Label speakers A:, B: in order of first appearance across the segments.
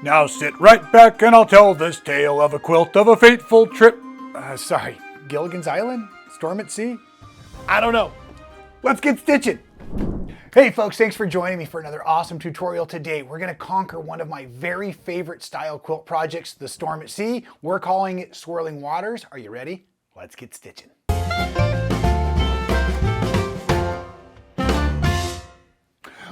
A: Now sit right back and I'll tell this tale of a quilt of a fateful trip. Gilligan's Island? Storm at Sea? I don't know. Let's get stitching. Hey folks, thanks for joining me for another awesome tutorial today. We're gonna conquer one of my very favorite style quilt projects, the Storm at Sea. We're calling it Swirling Waters. Are you ready? Let's get stitching.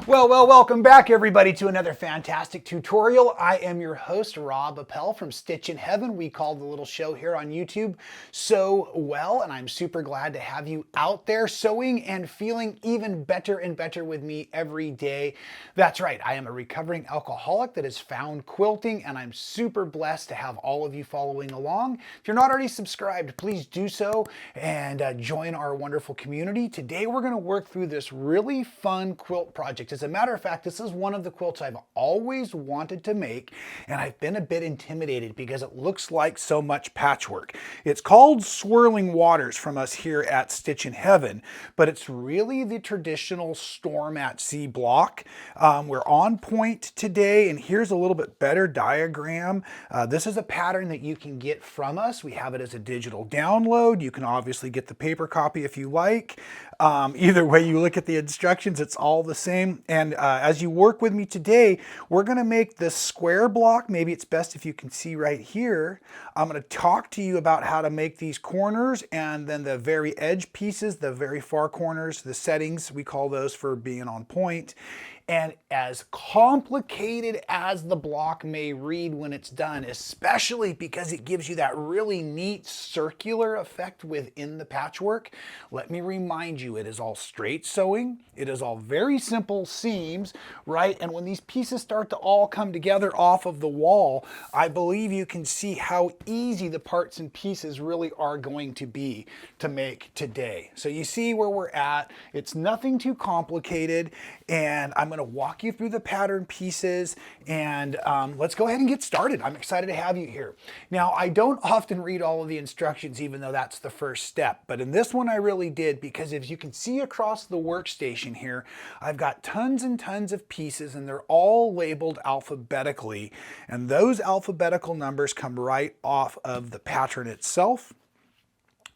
A: Well, welcome back everybody to another fantastic tutorial. I am your host, Appell from Stitchin Heaven. We call the little show here on YouTube So Well, and I'm super glad to have you out there sewing and feeling even better and better with me every day. That's right, I am a recovering alcoholic that has found quilting, and I'm super blessed to have all of you following along. If you're not already subscribed, please do so and join our wonderful community. Today we're gonna work through this really fun quilt project. As a matter of fact, this is one of the quilts I've always wanted to make, and I've been a bit intimidated because it looks like so much patchwork. It's called Swirling Waters from us here at Stitchin Heaven, but it's really the traditional Storm at Sea block. We're on point today, and here's a little bit better diagram. This is a pattern that you can get from us. We have it as a digital download. You can obviously get the paper copy if you like. Either way you look at the instructions, it's all the same. And as you work with me today, we're going to make this square block. Maybe it's best if you can see right here. I'm going to talk to you about how to make these corners, and then the very edge pieces, the very far corners, the settings, we call those for being on point. And as complicated as the block may read when it's done, especially because it gives you that really neat circular effect within the patchwork, let me remind you, it is all straight sewing. It is all very simple seams, right? And when these pieces start to all come together off of the wall, I believe you can see how easy the parts and pieces really are going to be to make today. So you see where we're at. It's nothing too complicated, and I'm going to walk you through the pattern pieces, and let's go ahead and get started. I'm excited to have you here. Now, I don't often read all of the instructions, even though that's the first step, but in this one I really did, because as you can see across the workstation here, I've got tons and tons of pieces, and they're all labeled alphabetically, and those alphabetical numbers come right off of the pattern itself.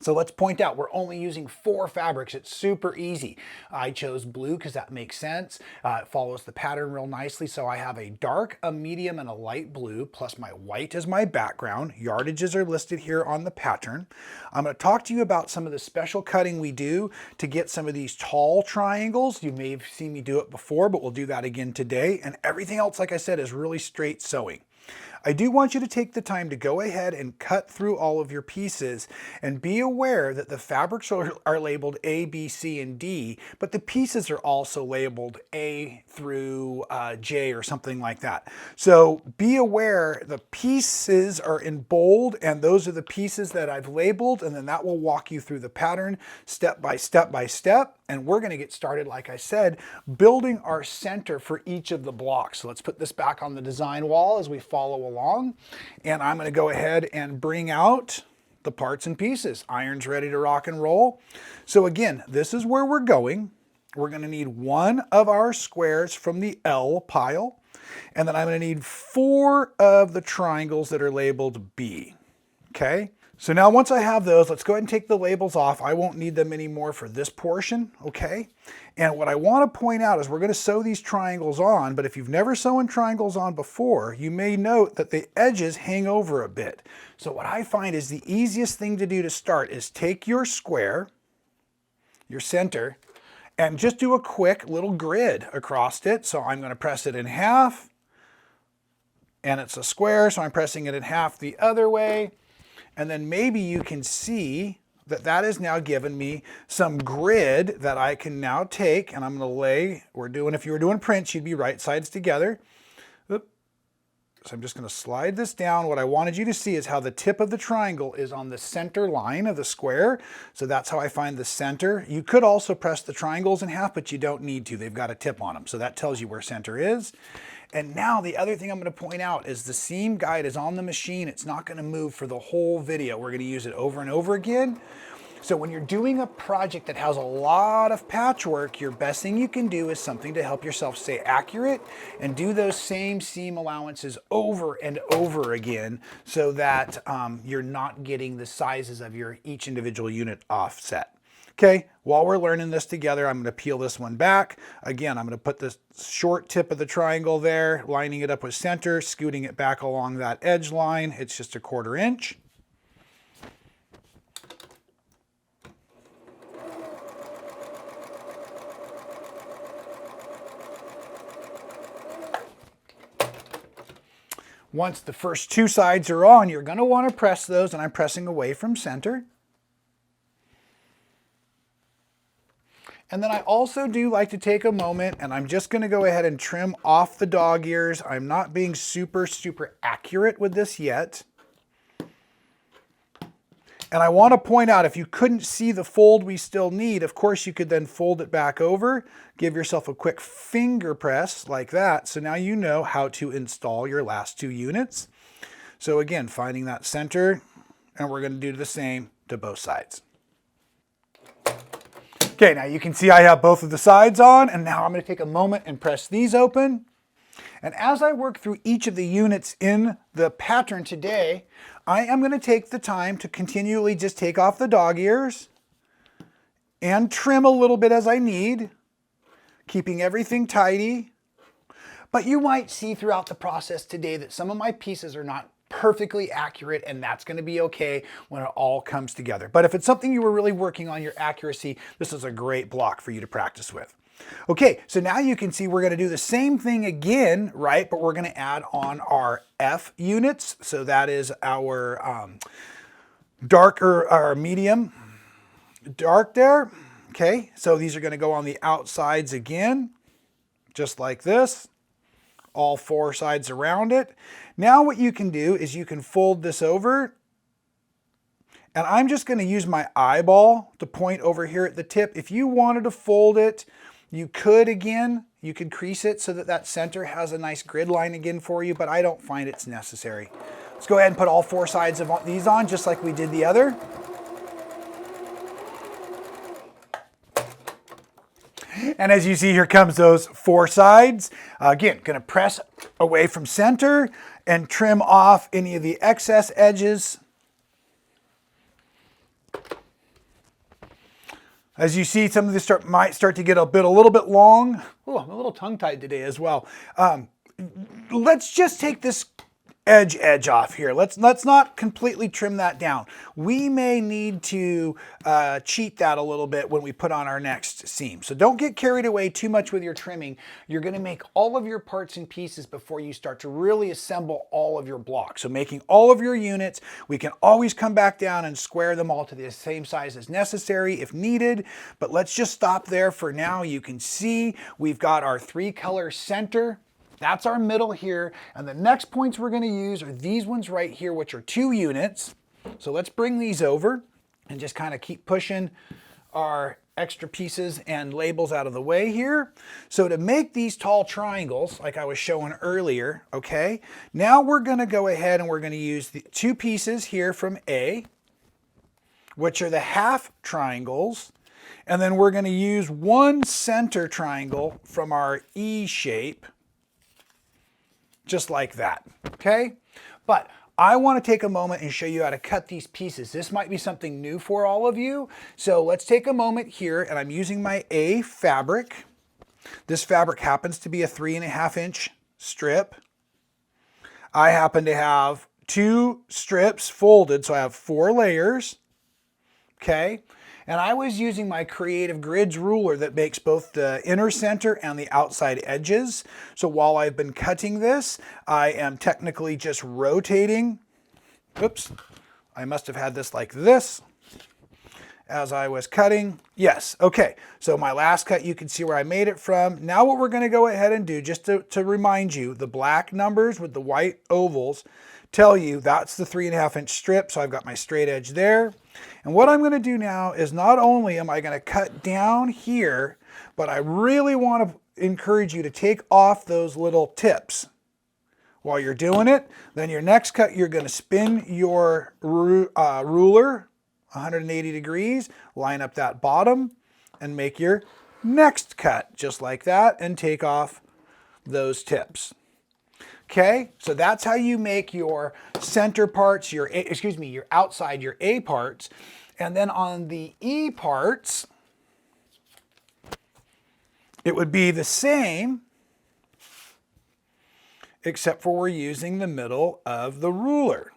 A: So let's point out, we're only using 4 fabrics. It's super easy. I chose blue because that makes sense. It follows the pattern real nicely. So I have a dark, a medium, and a light blue, plus my white as my background. Yardages are listed here on the pattern. I'm going to talk to you about some of the special cutting we do to get some of these tall triangles. You may have seen me do it before, but we'll do that again today. And everything else, like I said, is really straight sewing. I do want you to take the time to go ahead and cut through all of your pieces, and be aware that the fabrics are labeled A, B, C, and D, but the pieces are also labeled A through J or something like that. So be aware the pieces are in bold, and those are the pieces that I've labeled, and then that will walk you through the pattern step by step by step. And we're going to get started, like I said, building our center for each of the blocks. So let's put this back on the design wall as we follow along. And I'm going to go ahead and bring out the parts and pieces. Iron's ready to rock and roll. So again, this is where we're going. We're going to need 1 of our squares from the L pile. And then I'm going to need 4 of the triangles that are labeled B. Okay? So now once I have those, let's go ahead and take the labels off. I won't need them anymore for this portion, okay? And what I want to point out is we're going to sew these triangles on, but if you've never sewn triangles on before, you may note that the edges hang over a bit. So what I find is the easiest thing to do to start is take your square, your center, and just do a quick little grid across it. So I'm going to press it in half, and it's a square, so I'm pressing it in half the other way. And then maybe you can see that that has now given me some grid that I can now take, and I'm going to lay, if you were doing prints, you'd be right sides together. Oop. So I'm just going to slide this down. What I wanted you to see is how the tip of the triangle is on the center line of the square. So that's how I find the center. You could also press the triangles in half, but you don't need to. They've got a tip on them. So that tells you where center is. And now the other thing I'm going to point out is the seam guide is on the machine. It's not going to move for the whole video. We're going to use it over and over again. So when you're doing a project that has a lot of patchwork, your best thing you can do is something to help yourself stay accurate and do those same seam allowances over and over again so that you're not getting the sizes of your each individual unit offset. Okay, while we're learning this together, I'm going to peel this one back. Again, I'm going to put the short tip of the triangle there, lining it up with center, scooting it back along that edge line. It's just 1/4 inch. Once the first 2 sides are on, you're going to want to press those, and I'm pressing away from center. And then I also do like to take a moment, and I'm just going to go ahead and trim off the dog ears. I'm not being super accurate with this yet. And I want to point out, if you couldn't see the fold we still need, of course you could then fold it back over, give yourself a quick finger press like that. So now you know how to install your last 2 units. So again, finding that center, and we're going to do the same to both sides. Okay, now you can see I have both of the sides on, and now I'm going to take a moment and press these open. And as I work through each of the units in the pattern today, I am going to take the time to continually just take off the dog ears and trim a little bit as I need, keeping everything tidy. But you might see throughout the process today that some of my pieces are not perfectly accurate, and that's going to be okay when it all comes together. But if it's something you were really working on your accuracy, this is a great block for you to practice with. Okay, so now you can see we're going to do the same thing again, right? But we're going to add on our F units. So that is our darker or medium dark there. Okay, so these are going to go on the outsides again, just like this. All 4 sides around it. Now what you can do is you can fold this over, and I'm just going to use my eyeball to point over here at the tip. If you wanted to fold it, you could again. You could crease it so that that center has a nice grid line again for you, but I don't find it's necessary. Let's go ahead and put all 4 sides of these on just like we did the other. And as you see, here comes those 4 sides. Again, going to press away from center and trim off any of the excess edges. As you see, some of these might start to get a little bit long. Oh, I'm a little tongue-tied today as well. Let's just take this edge off here. Let's not completely trim that down. We may need to cheat that a little bit when we put on our next seam. So don't get carried away too much with your trimming. You're going to make all of your parts and pieces before you start to really assemble all of your blocks. So making all of your units, we can always come back down and square them all to the same size as necessary if needed. But let's just stop there for now. You can see we've got our 3-color center. That's our middle here, and the next points we're going to use are these ones right here, which are 2 units. So let's bring these over and just kind of keep pushing our extra pieces and labels out of the way here. So to make these tall triangles, like I was showing earlier, okay, now we're going to go ahead and we're going to use the 2 pieces here from A, which are the half triangles, and then we're going to use 1 center triangle from our E shape, just like that, okay? But I want to take a moment and show you how to cut these pieces. This might be something new for all of you. So let's take a moment here, and I'm using my A fabric. This fabric happens to be a 3.5 inch strip. I happen to have 2 strips folded, so I have 4 layers, okay? And I was using my Creative Grids ruler that makes both the inner center and the outside edges. So while I've been cutting this, I am technically just rotating. Oops, I must have had this like this as I was cutting. Yes, okay. So my last cut, you can see where I made it from. Now what we're going to go ahead and do, just to remind you, the black numbers with the white ovals tell you that's the 3.5 inch strip. So I've got my straight edge there. And what I'm going to do now is not only am I going to cut down here, but I really want to encourage you to take off those little tips. While you're doing it, then your next cut, you're going to spin your ruler 180 degrees, line up that bottom, and make your next cut just like that, and take off those tips. Okay, so that's how you make your center parts, your outside, your A parts. And then on the E parts, it would be the same, except for we're using the middle of the ruler.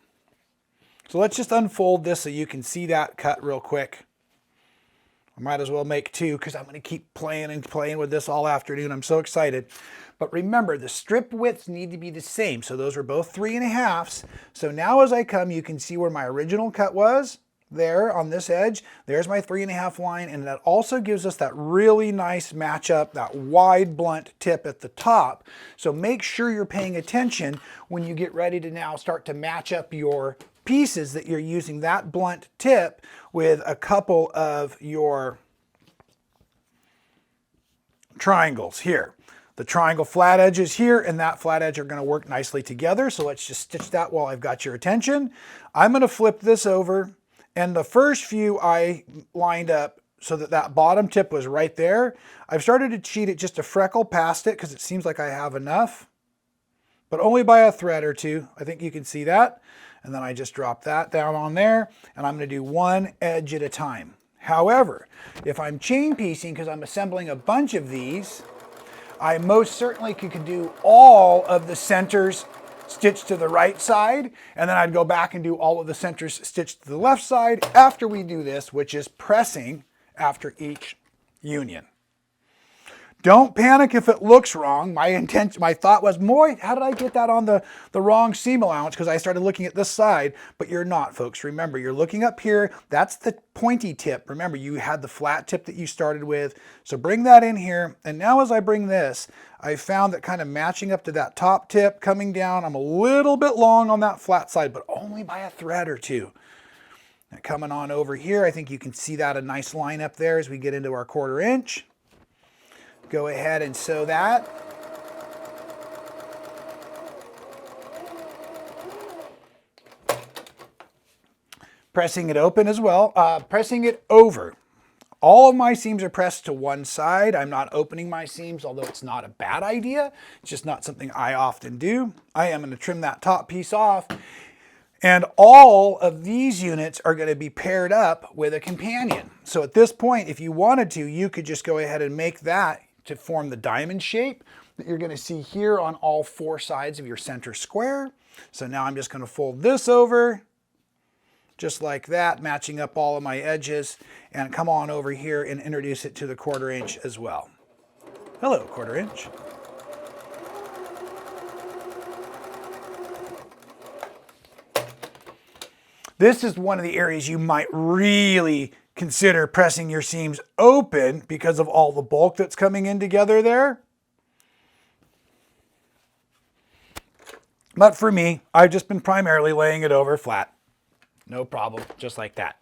A: So let's just unfold this so you can see that cut real quick. I might as well make two because I'm going to keep playing and playing with this all afternoon. I'm so excited. But remember, the strip widths need to be the same. So those are both 3.5. So now as I come, you can see where my original cut was there on this edge. There's my 3.5 line. And that also gives us that really nice matchup, that wide blunt tip at the top. So make sure you're paying attention when you get ready to now start to match up your pieces, that you're using that blunt tip with a couple of your triangles here. The triangle flat edges here and that flat edge are going to work nicely together. So let's just stitch that while I've got your attention. I'm going to flip this over, and the first few I lined up so that that bottom tip was right there. I've started to cheat it just a freckle past it because it seems like I have enough, but only by a thread or two. I think you can see that. And then I just drop that down on there, and I'm going to do one edge at a time. However, if I'm chain piecing, because I'm assembling a bunch of these, I most certainly could do all of the centers stitched to the right side, and then I'd go back and do all of the centers stitched to the left side after we do this, which is pressing after each union. Don't panic if it looks wrong. My thought was, boy, how did I get that on the wrong seam allowance? Because I started looking at this side, but you're not, folks. Remember, you're looking up here. That's the pointy tip. Remember, you had the flat tip that you started with. So bring that in here. And now as I bring this, I found that kind of matching up to that top tip, coming down, I'm a little bit long on that flat side, but only by a thread or two. Now coming on over here, I think you can see that a nice line up there as we get into our 1/4 inch. Go ahead and sew that. Pressing it open as well, pressing it over. All of my seams are pressed to one side. I'm not opening my seams, although it's not a bad idea. It's just not something I often do. I am going to trim that top piece off. And all of these units are going to be paired up with a companion. So at this point, if you wanted to, you could just go ahead and make that to form the diamond shape that you're going to see here on all 4 sides of your center square. So now I'm just going to fold this over just like that, matching up all of my edges, and come on over here and introduce it to the 1/4 inch as well. Hello, 1/4 inch. This is one of the areas you might really consider pressing your seams open because of all the bulk that's coming in together there. But for me, I've just been primarily laying it over flat. No problem, just like that.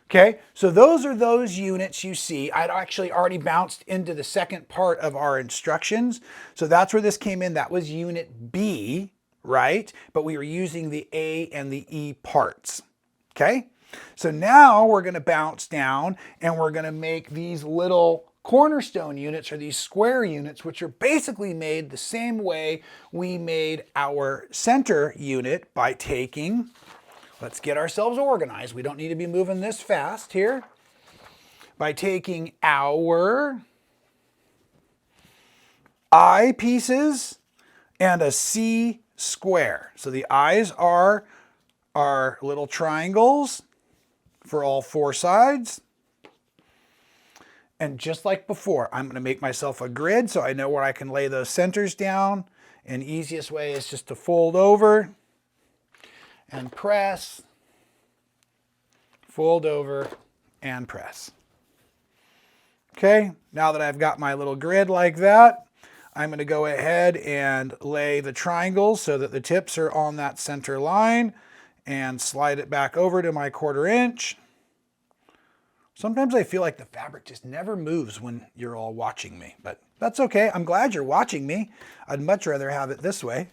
A: Okay, so those are those units you see. I'd actually already bounced into the second part of our instructions. So that's where this came in. That was unit B, right? But we were using the A and the E parts. Okay, so now we're going to bounce down and we're going to make these little cornerstone units, or these square units, which are basically made the same way we made our center unit by taking, let's get ourselves organized. We don't need to be moving this fast here. By taking our I pieces and a C square. So the I's are our little triangles for all 4 sides. And just like before, I'm going to make myself a grid so I know where I can lay those centers down. And easiest way is just to fold over and press, fold over and press. Okay, now that I've got my little grid like that, I'm going to go ahead and lay the triangles so that the tips are on that center line and slide it back over to my 1/4 inch. Sometimes I feel like the fabric just never moves when you're all watching me, but that's okay. I'm glad you're watching me. I'd much rather have it this way.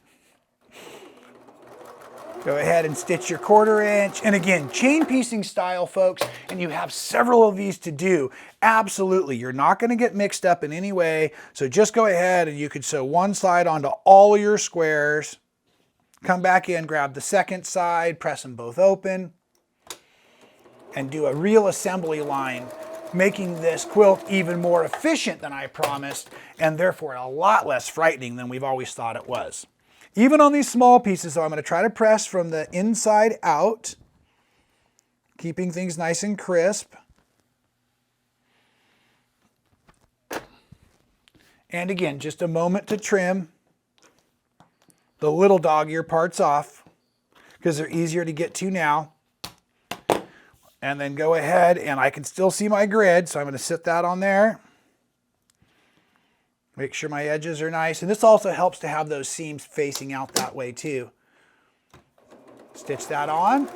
A: Go ahead and stitch your 1/4 inch. And again, chain piecing style, folks, and you have several of these to do. Absolutely, you're not going to get mixed up in any way. So just go ahead and you could sew one side onto all your squares. Come back in, grab the second side, press them both open, and do a real assembly line, making this quilt even more efficient than I promised, and therefore a lot less frightening than we've always thought it was. Even on these small pieces, so I'm going to try to press from the inside out, keeping things nice and crisp. And again, just a moment to trim the little dog ear parts off because they're easier to get to now. And then go ahead, and I can still see my grid, so I'm going to sit that on there. Make sure my edges are nice. And this also helps to have those seams facing out that way too. Stitch that on.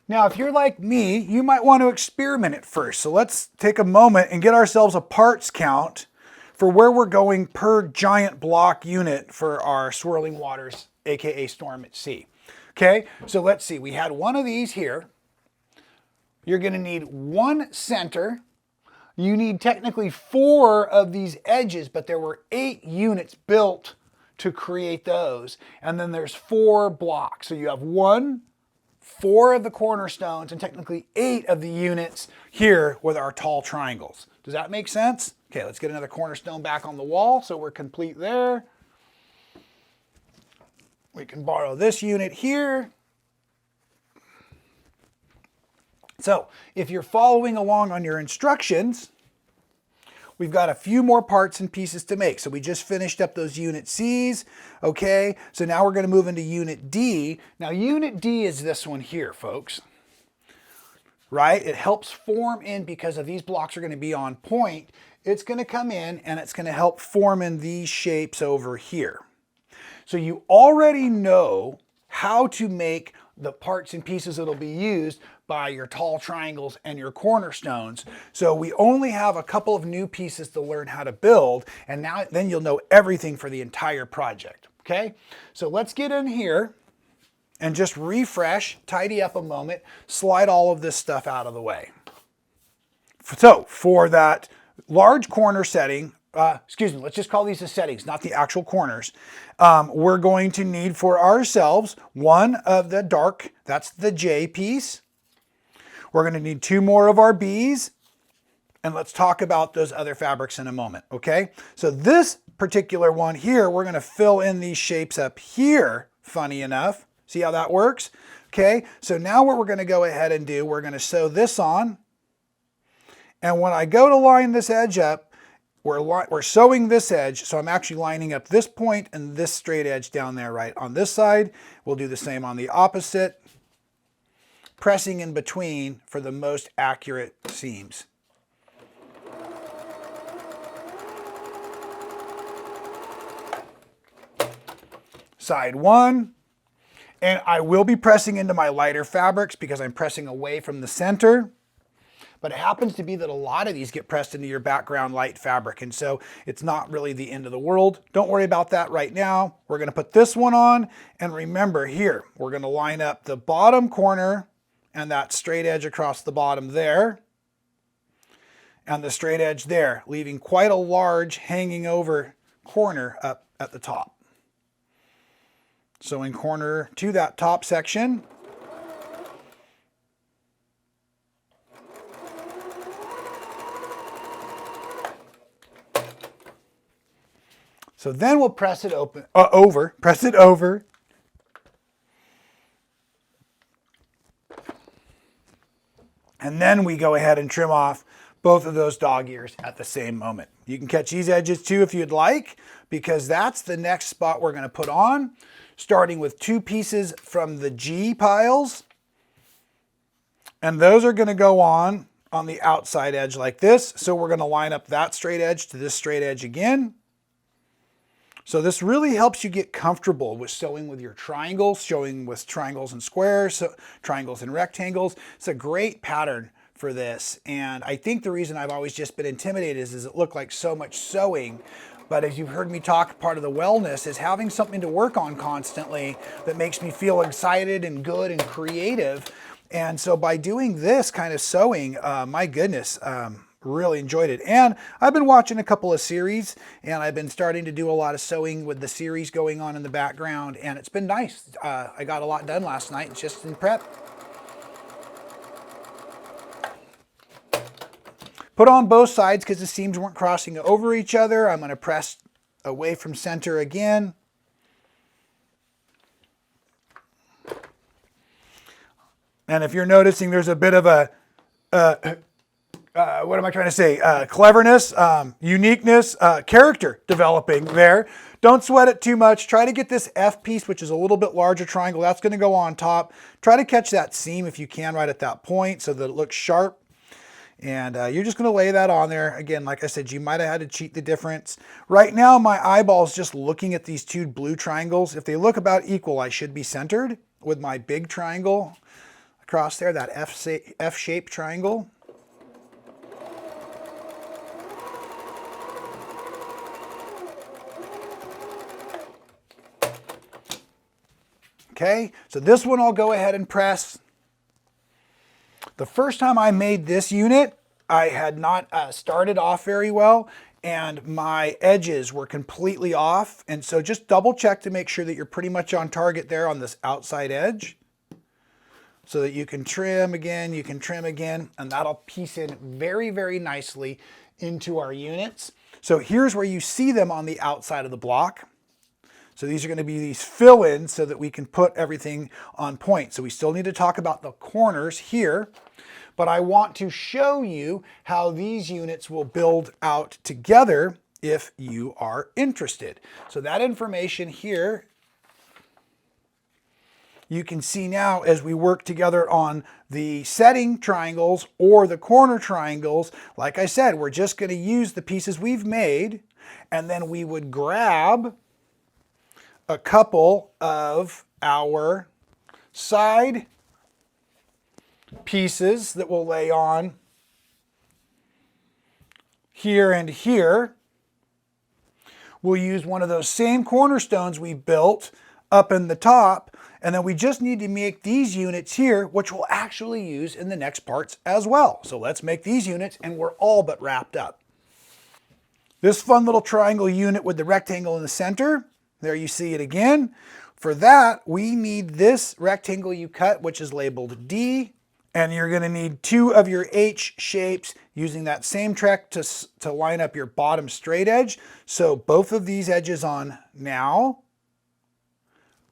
A: Now, if you're like me, you might want to experiment at first. So let's take a moment and get ourselves a parts count for where we're going per giant block unit for our Swirling Waters, aka Storm at Sea. Okay, so let's see. We had one of these here. You're going to need one center. You need technically 4 of these edges, but there were 8 units built to create those. And then there's 4 blocks. So you have 1, 4 of the cornerstones, and technically 8 of the units here with our tall triangles. Does that make sense? Okay, let's get another cornerstone back on the wall so we're complete there. We can borrow this unit here. So if you're following along on your instructions, we've got a few more parts and pieces to make. So we just finished up those unit C's. Okay, so now we're going to move into unit D. Now unit D is this one here, folks. Right? It helps form in because of these blocks are going to be on point. It's going to come in and it's going to help form in these shapes over here. So you already know how to make the parts and pieces that'll be used by your tall triangles and your cornerstones. So we only have a couple of new pieces to learn how to build, and then you'll know everything for the entire project. Okay, so let's get in here and just refresh, tidy up a moment, slide all of this stuff out of the way. So for that large corner setting, let's just call these the settings, not the actual corners. We're going to need for ourselves one of the dark, that's the J piece. We're going to need 2 more of our B's, and let's talk about those other fabrics in a moment, okay? So this particular one here, we're going to fill in these shapes up here, funny enough. See how that works? Okay, so now what we're going to go ahead and do, we're going to sew this on, and when I go to line this edge up, we're sewing this edge, so I'm actually lining up this point and this straight edge down there right on this side. We'll do the same on the opposite, pressing in between for the most accurate seams. Side 1, and I will be pressing into my lighter fabrics because I'm pressing away from the center. But it happens to be that a lot of these get pressed into your background light fabric, and so it's not really the end of the world. Don't worry about that right now. We're going to put this one on, and remember here, we're going to line up the bottom corner and that straight edge across the bottom there, and the straight edge there, leaving quite a large hanging over corner up at the top. Sewing corner to that top section. So then we'll press it press it over. And then we go ahead and trim off both of those dog ears at the same moment. You can catch these edges too if you'd like, because that's the next spot we're going to put on, starting with 2 pieces from the G piles. And those are going to go on the outside edge like this. So we're going to line up that straight edge to this straight edge again. So this really helps you get comfortable with sewing with your triangles, sewing with triangles and squares, so triangles and rectangles. It's a great pattern for this. And I think the reason I've always just been intimidated is it looked like so much sewing. But as you've heard me talk, part of the wellness is having something to work on constantly that makes me feel excited and good and creative. And so by doing this kind of sewing, my goodness, really enjoyed it. And I've been watching a couple of series, and I've been starting to do a lot of sewing with the series going on in the background, and it's been nice. I got a lot done last night just in prep. Put on both sides because the seams weren't crossing over each other. I'm going to press away from center again. And if you're noticing, there's a bit of a, what am I trying to say? Cleverness, uniqueness, character developing there. Don't sweat it too much. Try to get this F piece, which is a little bit larger triangle. That's going to go on top. Try to catch that seam if you can right at that point so that it looks sharp. And you're just going to lay that on there. Again, like I said, you might have had to cheat the difference. Right now, my eyeball is just looking at these two blue triangles. If they look about equal, I should be centered with my big triangle across there, that F-shaped triangle. Okay, so this one I'll go ahead and press. The first time I made this unit, I had not started off very well, and my edges were completely off. And so just double check to make sure that you're pretty much on target there on this outside edge, so that you can trim again, you can trim again, and that'll piece in very, very nicely into our units. So here's where you see them on the outside of the block. So these are going to be these fill-ins so that we can put everything on point. So we still need to talk about the corners here, but I want to show you how these units will build out together if you are interested. So that information here, you can see now as we work together on the setting triangles or the corner triangles. Like I said, we're just going to use the pieces we've made, and then we would grab a couple of our side pieces that we'll lay on here and here. We'll use one of those same cornerstones we built up in the top, and then we just need to make these units here, which we'll actually use in the next parts as well. So let's make these units, and we're all but wrapped up. This fun little triangle unit with the rectangle in the center, there you see it again. For that, we need this rectangle you cut, which is labeled D, and you're going to need 2 of your H shapes using that same track to line up your bottom straight edge. So both of these edges on now.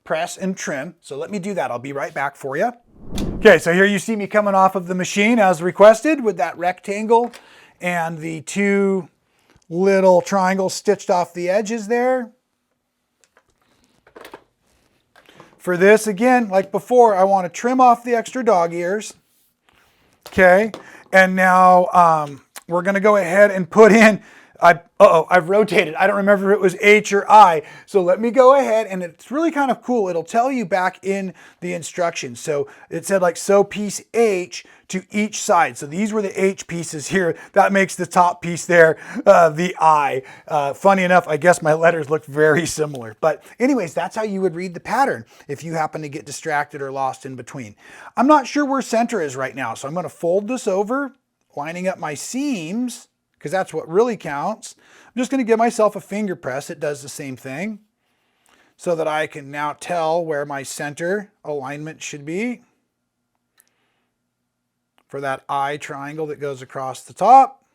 A: Press and trim. So let me do that. I'll be right back for you. Okay, so here you see me coming off of the machine as requested with that rectangle and the 2 little triangles stitched off the edges there. For this, again, like before, I want to trim off the extra dog ears. Okay, and now we're going to go ahead and put in, I've rotated. I don't remember if it was H or I. So let me go ahead, and it's really kind of cool. It'll tell you back in the instructions. So it said like sew piece H to each side. So these were the H pieces here. That makes the top piece there the I. Funny enough, I guess my letters look very similar. But anyways, that's how you would read the pattern if you happen to get distracted or lost in between. I'm not sure where center is right now. So I'm going to fold this over, lining up my seams, because that's what really counts. I'm just going to give myself a finger press. It does the same thing so that I can now tell where my center alignment should be for that I triangle that goes across the top.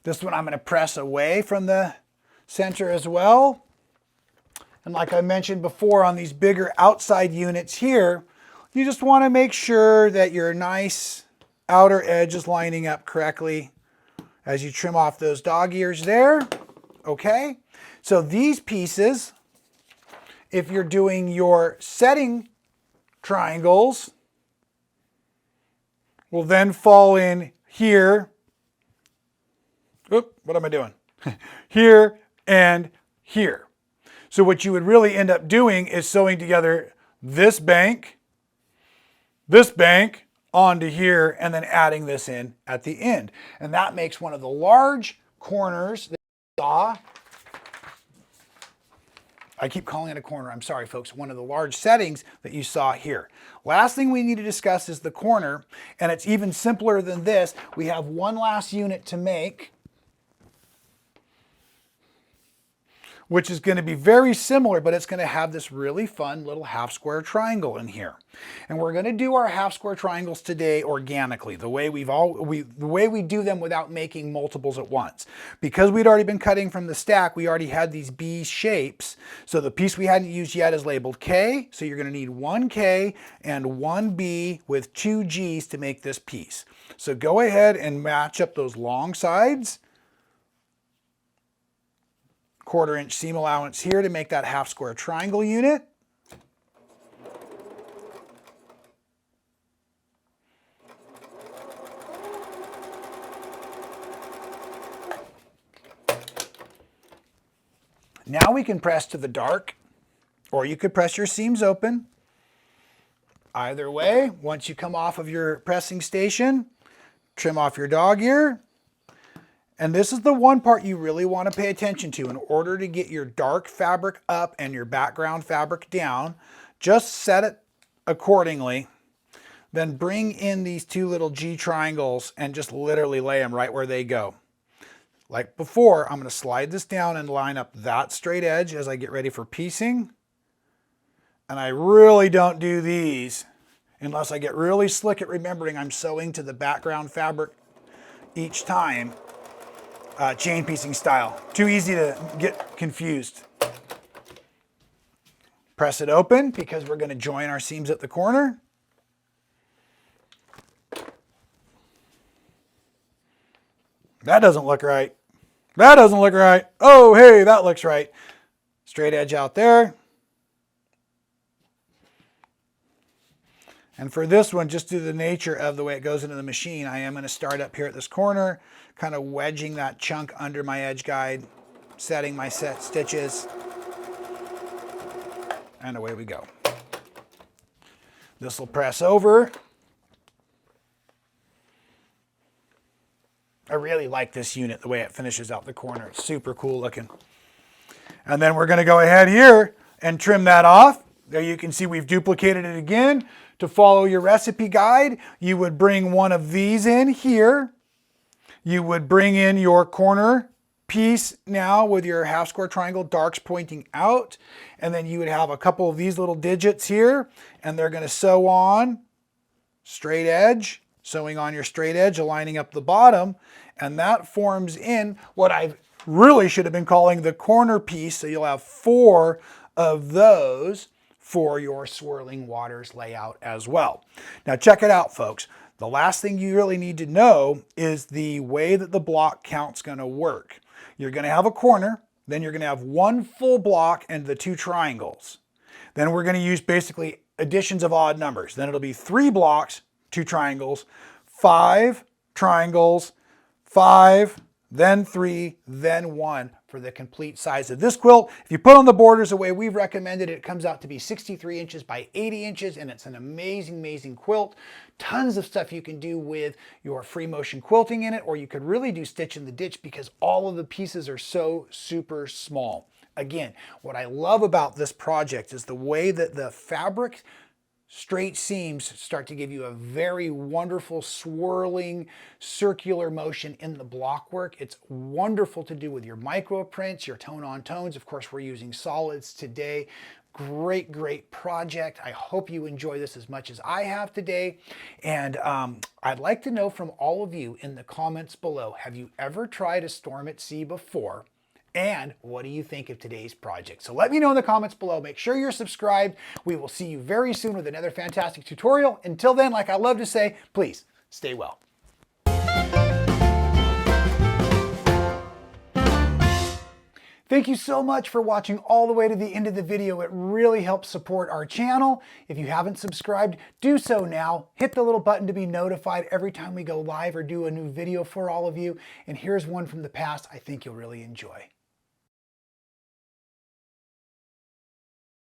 A: This one I'm going to press away from the center as well. And like I mentioned before, on these bigger outside units here, you just want to make sure that your nice outer edge is lining up correctly as you trim off those dog ears there. Okay, so these pieces, if you're doing your setting triangles, will then fall in here. Oop, what am I doing? Here and here. So what you would really end up doing is sewing together this bank onto here, and then adding this in at the end. And that makes one of the large corners that you saw. I keep calling it a corner. I'm sorry, folks. One of the large settings that you saw here. Last thing we need to discuss is the corner, and it's even simpler than this. We have one last unit to make, which is going to be very similar, but it's going to have this really fun little half square triangle in here. And we're going to do our half square triangles today organically, the way we do them without making multiples at once. Because we'd already been cutting from the stack, we already had these B shapes. So the piece we hadn't used yet is labeled K. So you're going to need one K and one B with two G's to make this piece. So go ahead and match up those long sides. 1/4 inch seam allowance here to make that half square triangle unit. Now we can press to the dark, or you could press your seams open. Either way, once you come off of your pressing station, trim off your dog ear. And this is the one part you really want to pay attention to in order to get your dark fabric up and your background fabric down. Just set it accordingly. Then bring in these two little G triangles and just literally lay them right where they go. Like before, I'm going to slide this down and line up that straight edge as I get ready for piecing. And I really don't do these unless I get really slick at remembering I'm sewing to the background fabric each time. Chain piecing style. Too easy to get confused. Press it open because we're going to join our seams at the corner. That doesn't look right. That doesn't look right. Oh, hey, that looks right. Straight edge out there. And for this one, just due to the nature of the way it goes into the machine, I am going to start up here at this corner, kind of wedging that chunk under my edge guide, setting my set stitches, and away we go. This will press over. I really like this unit, the way it finishes out the corner. It's super cool looking. And then we're going to go ahead here and trim that off. There you can see we've duplicated it again. To follow your recipe guide, you would bring one of these in here. You would bring in your corner piece now with your half square triangle darks pointing out. And then you would have a couple of these little digits here, and they're going to sew on straight edge, sewing on your straight edge, aligning up the bottom. And that forms in what I really should have been calling the corner piece. So you'll have 4 of those for your Swirling Waters layout as well. Now check it out, folks. The last thing you really need to know is the way that the block count's going to work. You're going to have a corner, then you're going to have 1 full block and the 2 triangles. Then we're going to use basically additions of odd numbers. Then it'll be 3 blocks, 2 triangles, 5 triangles, 5, then 3, then 1 for the complete size of this quilt. If you put on the borders the way we've recommended, it comes out to be 63 inches by 80 inches, and it's an amazing, amazing quilt. Tons of stuff you can do with your free motion quilting in it, or you could really do stitch in the ditch because all of the pieces are so super small. Again, what I love about this project is the way that the fabric straight seams start to give you a very wonderful swirling circular motion in the block work. It's wonderful to do with your micro prints, your tone on tones. Of course, we're using solids today. Great, great project. I hope you enjoy this as much as I have today. And I'd like to know from all of you in the comments below, have you ever tried a storm at sea before? And what do you think of today's project? So let me know in the comments below. Make sure you're subscribed. We will see you very soon with another fantastic tutorial. Until then, like I love to say, please stay well. Thank you so much for watching all the way to the end of the video. It really helps support our channel. If you haven't subscribed, do so now. Hit the little button to be notified every time we go live or do a new video for all of you. And here's one from the past I think you'll really enjoy.